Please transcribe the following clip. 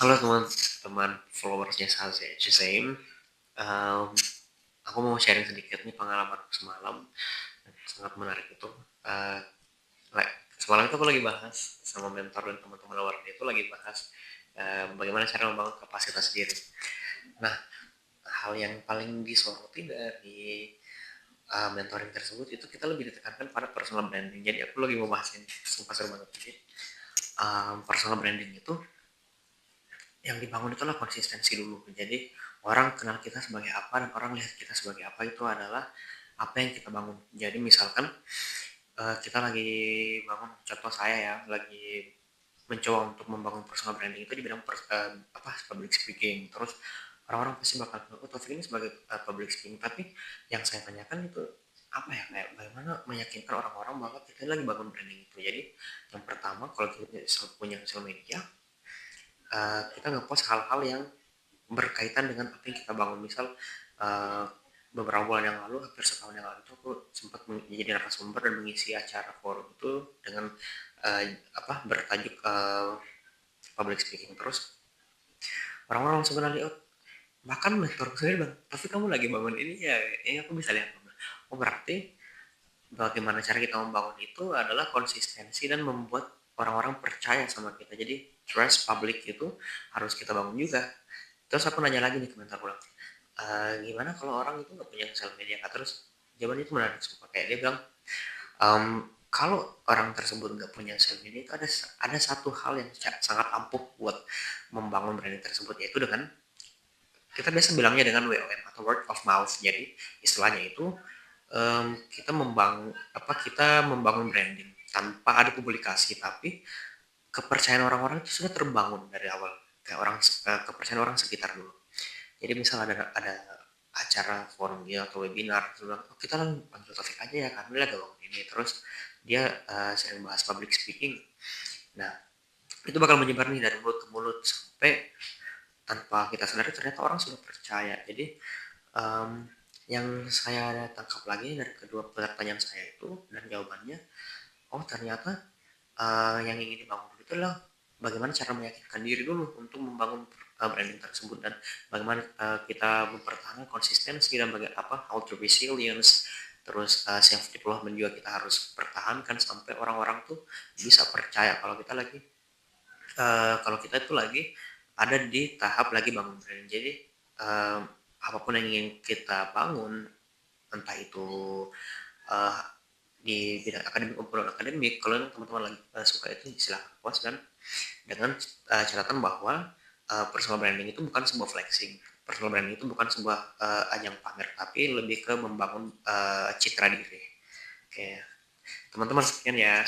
Halo teman-teman followersnya Shazam. Em, aku mau sharing sedikit nih pengalaman semalam, sangat menarik itu. Eh, Semalam itu aku lagi bahas sama mentor dan teman-teman luar itu lagi bahas bagaimana cara membangun kapasitas diri. Nah, hal yang paling disoroti dari mentoring tersebut itu kita lebih ditekankan pada personal branding. Jadi aku lagi mau bahas ini, sumpah seru banget. Jadi personal branding itu yang dibangun itulah konsistensi dulu. Jadi orang kenal kita sebagai apa dan orang lihat kita sebagai apa itu adalah apa yang kita bangun. Jadi misalkan kita lagi bangun, contoh saya ya, lagi mencoba untuk membangun personal branding itu di bidang public speaking. Terus orang-orang pasti bakal bilang, oh Taufik ini sebagai public speaking. Tapi yang saya tanyakan itu apa ya, kayak bagaimana meyakinkan orang-orang bahwa kita lagi bangun branding itu. Jadi yang pertama, kalau kita punya sosial media, kita ngepost hal-hal yang berkaitan dengan apa yang kita bangun. Misal uh, beberapa bulan yang lalu, hampir setahun yang lalu itu aku sempat menjadi narasumber dan mengisi acara forum itu dengan uh, bertajuk public speaking. Terus orang-orang langsung kenal, oh, bahkan mentor sendiri bilang, tapi kamu lagi bangun ini ya, ini aku bisa lihat. Oh berarti bagaimana cara kita membangun itu adalah konsistensi dan membuat orang-orang percaya sama kita. Jadi trust public itu harus kita bangun juga. Terus aku nanya lagi nih ke mentor ulang, gimana kalau orang itu nggak punya sosial media Kak? Terus jawaban itu menarik sumpah, kayak dia bilang, kalau orang tersebut nggak punya sosial media itu ada satu hal yang sangat ampuh buat membangun branding tersebut, yaitu dengan kita biasa bilangnya dengan WOM atau word of mouth. Jadi istilahnya itu kita membangun branding tanpa ada publikasi, tapi kepercayaan orang-orang itu sudah terbangun dari awal, kayak kepercayaan orang sekitar dulu. Jadi misal ada acara forum dia atau webinar, terus bilang, oh, kita panggil Taufik aja ya karena dia lagi ngomong ini. Terus dia sering bahas public speaking. Nah, itu bakal menyebar nih dari mulut ke mulut sampai tanpa kita sadari ternyata orang sudah percaya. Jadi um, yang saya tangkap lagi dari kedua pertanyaan saya itu dan jawabannya, oh ternyata yang ingin dibangun itu adalah bagaimana cara meyakinkan diri dulu untuk membangun branding tersebut, dan bagaimana kita mempertahankan konsistensi, dan how to resilience. Terus self development juga kita harus pertahankan sampai orang-orang tuh bisa percaya kalau kita itu lagi ada di tahap lagi bangun branding. Jadi uh, apapun yang ingin kita bangun, entah itu uh, di bidang akademik maupun akademik, kalau teman-teman lagi suka itu silahkan post. Dan dengan catatan bahwa personal branding itu bukan sebuah flexing. Personal branding itu bukan sebuah ajang pamer, tapi lebih ke membangun citra diri. Oke, teman-teman sekian ya.